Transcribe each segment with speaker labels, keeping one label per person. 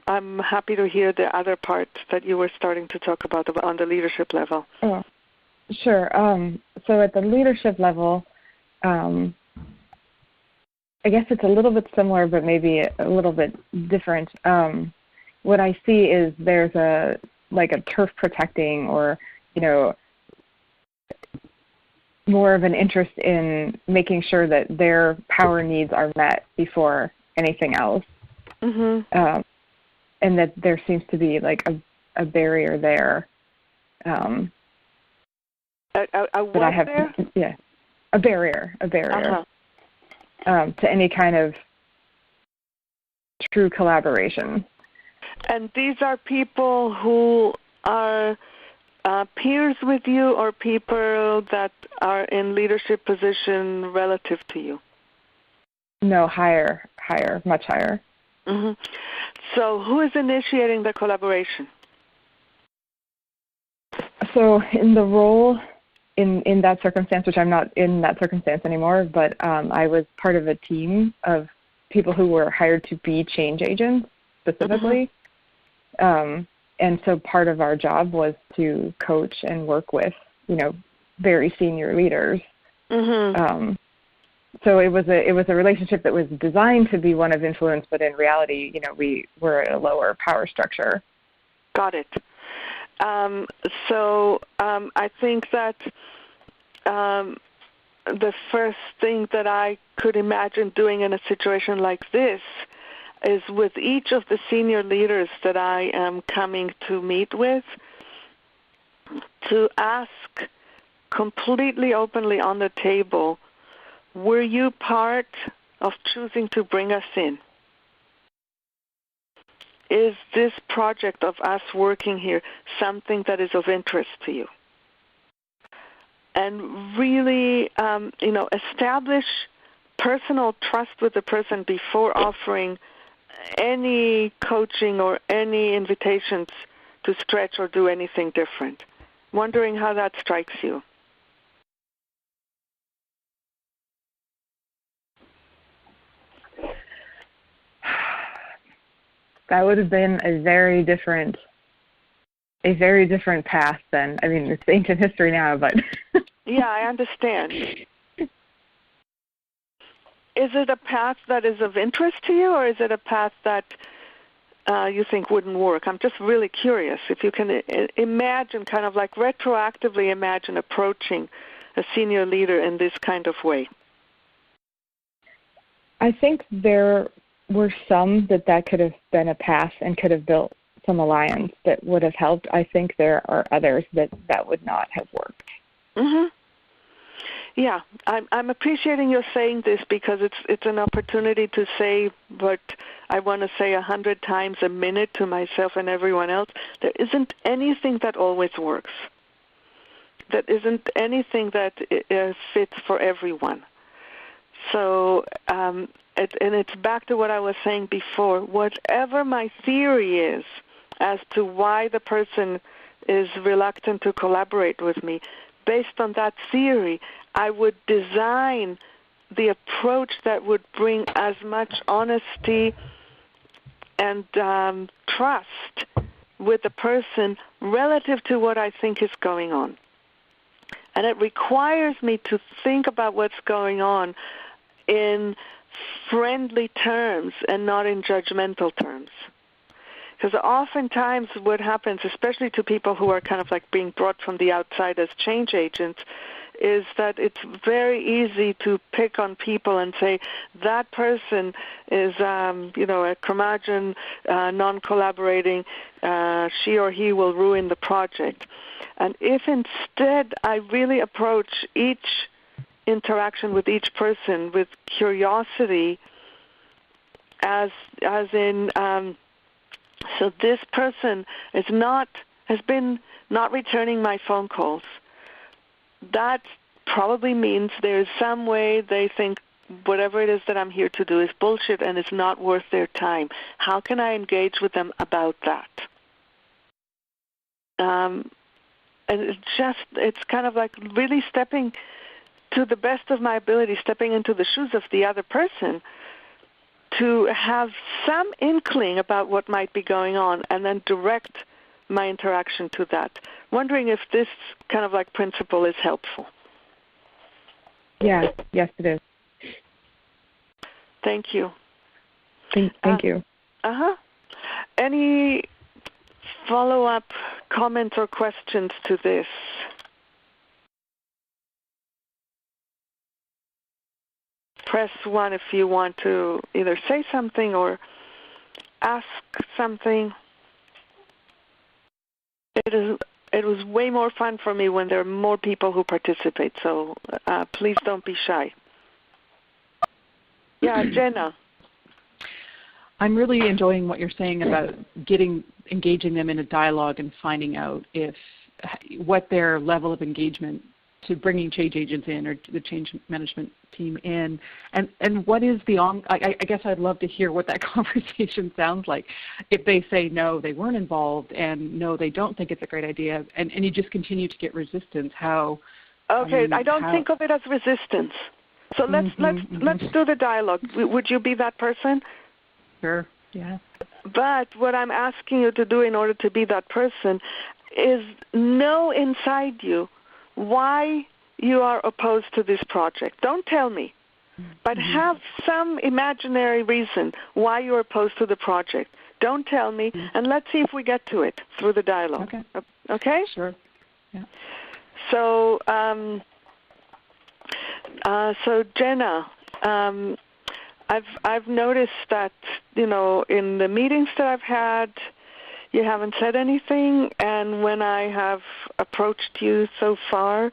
Speaker 1: I'm happy to hear the other part that you were starting to talk about on the leadership level.
Speaker 2: Oh, sure. So at the leadership level, I guess it's a little bit similar, but maybe a little bit different. What I see is there's a turf protecting, or more of an interest in making sure that their power needs are met before anything else. Mm-hmm. And that there seems to be like a barrier there.
Speaker 1: A what
Speaker 2: that I have,
Speaker 1: there?
Speaker 2: Yeah, a barrier. To any kind of true collaboration.
Speaker 1: And these are people who are peers with you, or people that are in leadership position relative to you?
Speaker 2: No, higher, much higher.
Speaker 1: Mm-hmm. So who is initiating the collaboration?
Speaker 2: So in the role, in that circumstance, which I'm not in that circumstance anymore, but I was part of a team of people who were hired to be change agents specifically. Mm-hmm. And so part of our job was to coach and work with, very senior leaders. Mm-hmm. So it was a relationship that was designed to be one of influence, but in reality, we were at a lower power structure.
Speaker 1: Got it. So I think that the first thing that I could imagine doing in a situation like this is, with each of the senior leaders that I am coming to meet with, to ask completely openly on the table, were you part of choosing to bring us in? Is this project of us working here something that is of interest to you? And really, establish personal trust with the person before offering any coaching or any invitations to stretch or do anything different. Wondering how that strikes you.
Speaker 2: That would have been a very different path then. I mean, it's ancient history now, but...
Speaker 1: Yeah, I understand. Is it a path that is of interest to you, or is it a path that you think wouldn't work? I'm just really curious if you can imagine, kind of like retroactively imagine approaching a senior leader in this kind of way.
Speaker 2: I think there were some that could have been a path and could have built some alliance that would have helped. I think there are others that would not have worked.
Speaker 1: Mm-hmm. Yeah, I'm appreciating your saying this, because it's an opportunity to say what I want to say 100 times a minute to myself and everyone else. There isn't anything that always works. There isn't anything that fits for everyone. So, and it's back to what I was saying before. Whatever my theory is as to why the person is reluctant to collaborate with me, based on that theory, I would design the approach that would bring as much honesty and trust with the person relative to what I think is going on. And it requires me to think about what's going on in friendly terms and not in judgmental terms. Because oftentimes what happens, especially to people who are kind of like being brought from the outside as change agents, is that it's very easy to pick on people and say, that person is, a curmudgeon, non-collaborating, she or he will ruin the project. And if instead I really approach each interaction with each person with curiosity, as in, so this person has been not returning my phone calls. That probably means there's some way they think whatever it is that I'm here to do is bullshit and it's not worth their time. How can I engage with them about that? And it's kind of like really stepping, to the best of my ability, stepping into the shoes of the other person to have some inkling about what might be going on and then direct my interaction to that. Wondering if this kind of like principle is helpful.
Speaker 2: Yeah, yes, it is.
Speaker 1: Thank you.
Speaker 2: Thank you.
Speaker 1: Any follow-up comments or questions to this? Press 1 if you want to either say something or ask something. It was way more fun for me when there are more people who participate, so please don't be shy. Yeah, Jenna.
Speaker 3: I'm really enjoying what you're saying about engaging them in a dialogue and finding out what their level of engagement to bringing change agents in or the change management team in, and what is I guess I'd love to hear what that conversation sounds like. If they say no, they weren't involved, and no, they don't think it's a great idea, and you just continue to get resistance, how?
Speaker 1: Okay, I don't think of it as resistance. So let's do the dialogue. Would you be that person?
Speaker 3: Sure, yeah.
Speaker 1: But what I'm asking you to do in order to be that person is know inside you why you are opposed to this project. Don't tell me, but have some imaginary reason why you're opposed to the project. Don't tell me, and let's see if we get to it through the dialogue. Okay?
Speaker 3: Sure. Yeah.
Speaker 1: So, Jenna, I've noticed that, in the meetings that I've had, you haven't said anything, and when I have approached you so far,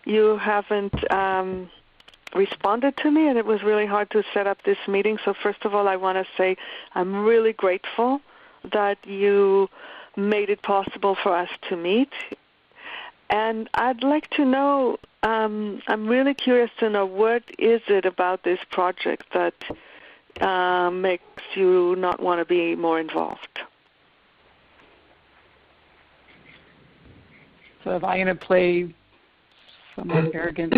Speaker 1: you haven't responded to me, and it was really hard to set up this meeting. So first of all, I want to say I'm really grateful that you made it possible for us to meet. And I'd like to know, I'm really curious to know, what is it about this project that makes you not want to be more involved?
Speaker 3: So if I'm going to play somewhat arrogant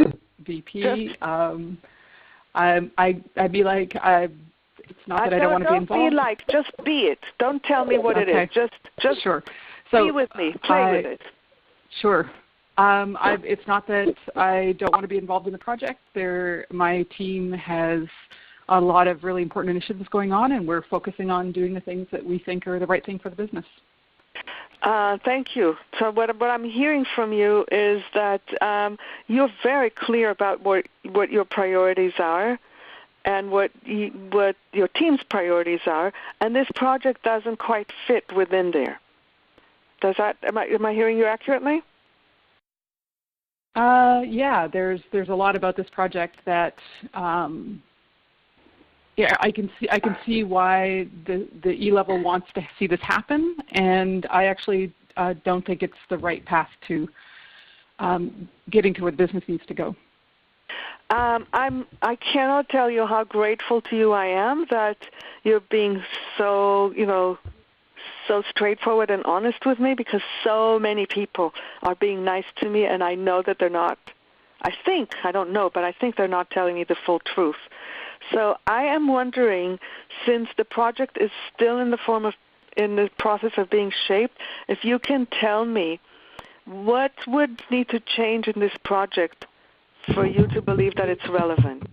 Speaker 3: VP, I'd be like, it's not that I don't want to be involved.
Speaker 1: Don't be like, just be it. Don't tell me what it is. Just
Speaker 3: sure. So
Speaker 1: be with me. Play with it.
Speaker 3: Sure. It's not that I don't want to be involved in the project. My team has a lot of really important initiatives going on, and we're focusing on doing the things that we think are the right thing for the business.
Speaker 1: Thank you. So what I'm hearing from you is that you're very clear about what your priorities are and what your team's priorities are, and this project doesn't quite fit within there. Am I hearing you accurately?
Speaker 3: Yeah, there's a lot about this project that I can see why the E-level wants to see this happen, and I actually don't think it's the right path to getting to where the business needs to go.
Speaker 1: I cannot tell you how grateful to you I am that you're being so so straightforward and honest with me, because so many people are being nice to me, and I know that they're not. I don't know, but I think they're not telling me the full truth. So I am wondering, since the project is still in the process of being shaped, if you can tell me what would need to change in this project for you to believe that it's relevant.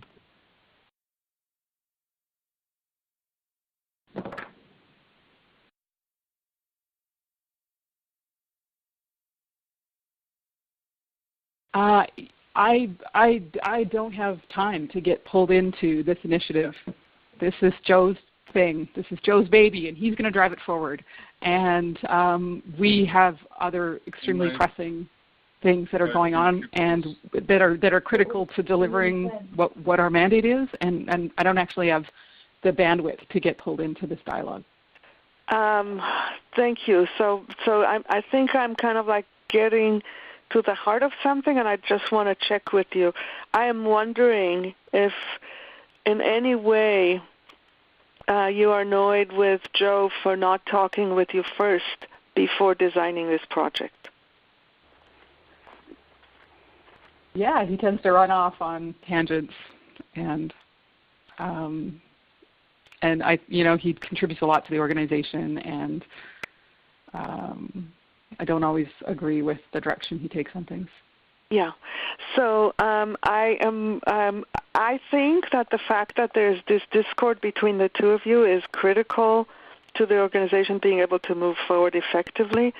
Speaker 3: I don't have time to get pulled into this initiative. This is Joe's thing. This is Joe's baby, and he's going to drive it forward. And we have other extremely pressing things that are going on and that are critical to delivering what our mandate is. And I don't actually have the bandwidth to get pulled into this dialogue.
Speaker 1: Thank you. So I think I'm kind of like getting to the heart of something, and I just want to check with you. I am wondering if in any way you are annoyed with Joe for not talking with you first before designing this project.
Speaker 3: Yeah, he tends to run off on tangents, and and he contributes a lot to the organization, and I don't always agree with the direction he takes on things.
Speaker 1: Yeah. So I think that the fact that there's this discord between the two of you is critical to the organization being able to move forward effectively.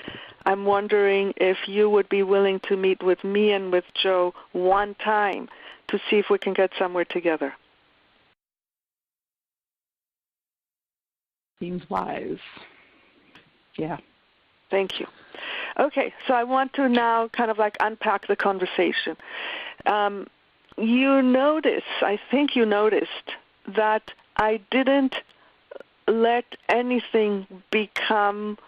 Speaker 1: I'm wondering if you would be willing to meet with me and with Joe one time to see if we can get somewhere together.
Speaker 3: Seems wise. Yeah.
Speaker 1: Thank you. Okay, so I want to now kind of like unpack the conversation. I think you noticed that I didn't let anything become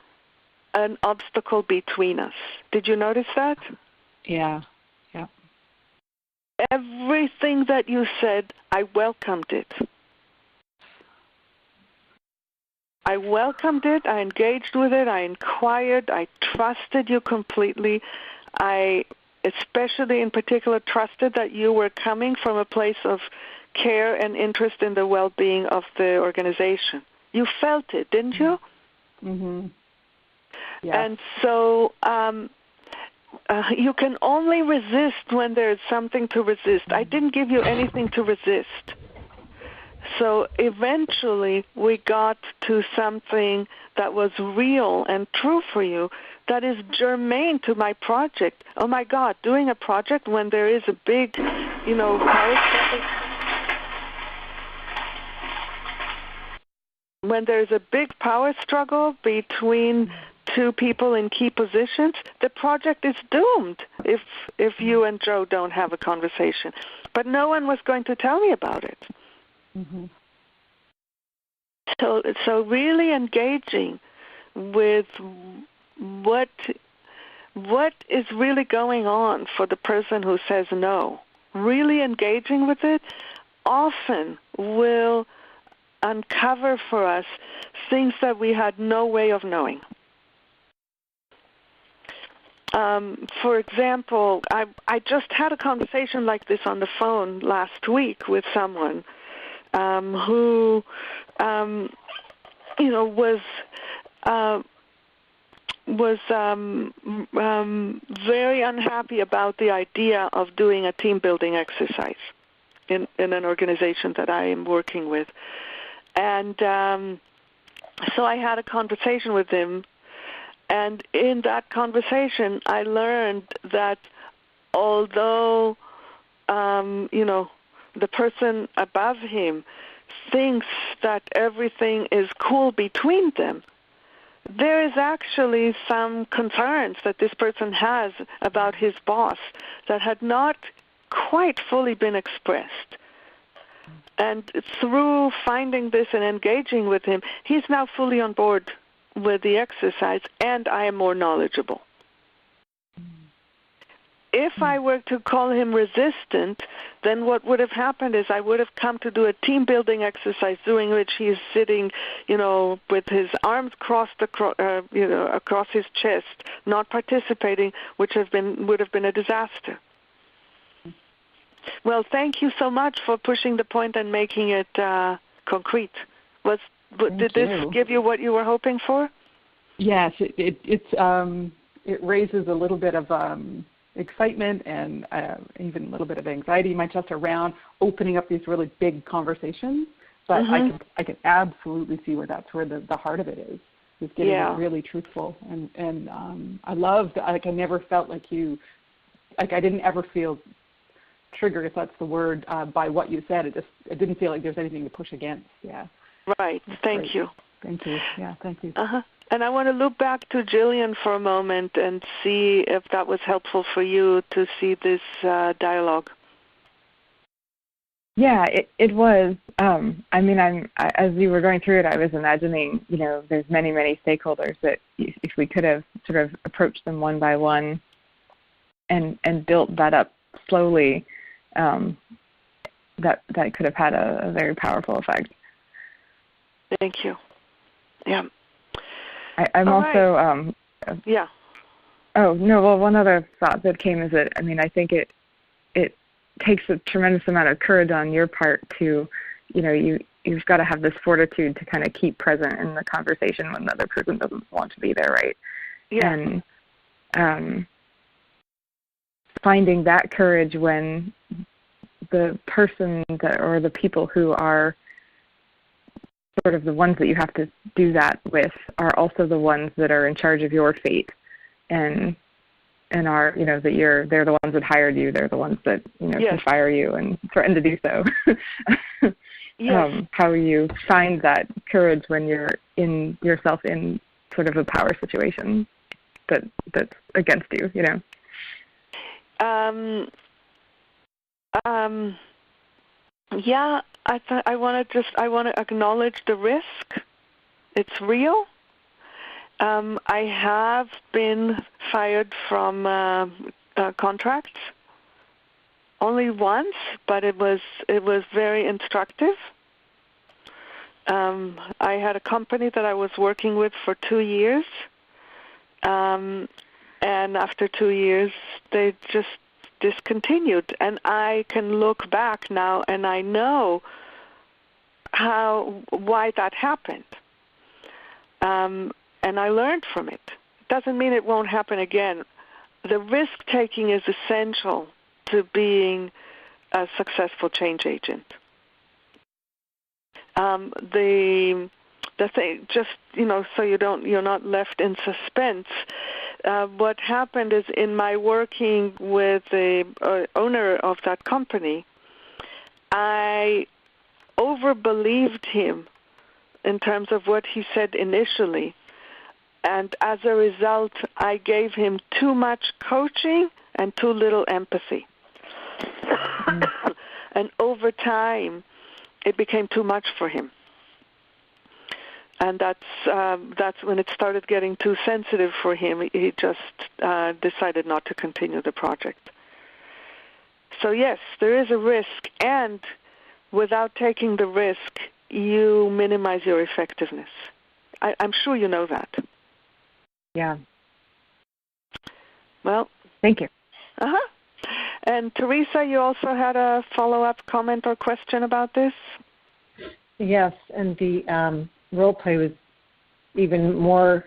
Speaker 1: an obstacle between us. Did you notice that?
Speaker 3: Yeah.
Speaker 1: Everything that you said, I welcomed it. I welcomed it, I engaged with it, I inquired, I trusted you completely. I especially in particular trusted that you were coming from a place of care and interest in the well-being of the organization. You felt it, didn't you?
Speaker 3: Mm-hmm. Yeah.
Speaker 1: And so you can only resist when there's something to resist. I didn't give you anything to resist. So eventually we got to something that was real and true for you, that is germane to my project. Oh my God, doing a project when there is a big, power struggle. When there's a big power struggle between two people in key positions, the project is doomed if you and Joe don't have a conversation. But no one was going to tell me about it.
Speaker 3: Mm-hmm.
Speaker 1: So really engaging with what is really going on for the person who says no, really engaging with it often will uncover for us things that we had no way of knowing. For example, I just had a conversation like this on the phone last week with someone who, was very unhappy about the idea of doing a team building exercise in an organization that I am working with. And so I had a conversation with him, and in that conversation I learned that although, the person above him thinks that everything is cool between them, there is actually some concerns that this person has about his boss that had not quite fully been expressed. And through finding this and engaging with him, he's now fully on board with the exercise, and I am more knowledgeable. If I were to call him resistant, then what would have happened is I would have come to do a team-building exercise during which he is sitting, with his arms crossed across his chest, not participating, which would have been a disaster. Well, thank you so much for pushing the point and making it concrete. Did this give you what you were hoping for?
Speaker 3: Yes, it raises a little bit of excitement and even a little bit of anxiety in my chest around opening up these really big conversations. But I can absolutely see that's where the heart of it is getting it really truthful. And I loved, I never felt like I didn't ever feel triggered, if that's the word, by what you said. It didn't feel like there's anything to push against. Yeah.
Speaker 1: Right. Thank you.
Speaker 3: Thank you. Yeah, thank you.
Speaker 1: And I want to loop back to Jillian for a moment and see if that was helpful for you to see this dialogue.
Speaker 2: Yeah, it was. As you were going through it, I was imagining, there's many, many stakeholders that if we could have sort of approached them one by one and built that up slowly, that could have had a very powerful effect.
Speaker 1: Thank you. Yeah.
Speaker 2: I'm
Speaker 1: all
Speaker 2: also.
Speaker 1: Right. Yeah.
Speaker 2: Oh no! Well, one other thought that came is that I think it takes a tremendous amount of courage on your part to, you you've got to have this fortitude to kind of keep present in the conversation when the other person doesn't want to be there, right?
Speaker 1: Yeah.
Speaker 2: And finding that courage when the person or the people who are sort of the ones that you have to do that with are also the ones that are in charge of your fate, and are, you know, that they're the ones that hired you, they're the ones that, you know,
Speaker 1: Yes.
Speaker 2: can fire you and threaten to do so.
Speaker 1: Yes.
Speaker 2: How you find that courage when you're in yourself in sort of a power situation that's against you, you know.
Speaker 1: Yeah, I want to acknowledge the risk. It's real. I have been fired from contracts only once, but it was very instructive. I had a company that I was working with for 2 years, and after 2 years, they just discontinued. And I can look back now, and I know why that happened. And I learned from it. It doesn't mean it won't happen again. The risk-taking is essential to being a successful change agent. The thing, just, you know, so you're not left in suspense. What happened is, in my working with the owner of that company, I overbelieved him in terms of what he said initially. And as a result, I gave him too much coaching and too little empathy. And over time, it became too much for him. And that's when it started getting too sensitive for him. He just decided not to continue the project. So yes, there is a risk, and without taking the risk, you minimize your effectiveness. I'm sure you know that.
Speaker 2: Yeah.
Speaker 1: Well,
Speaker 2: thank you.
Speaker 1: Uh-huh. And Teresa, you also had a follow-up comment or question about this?
Speaker 4: Yes, and the role play was even more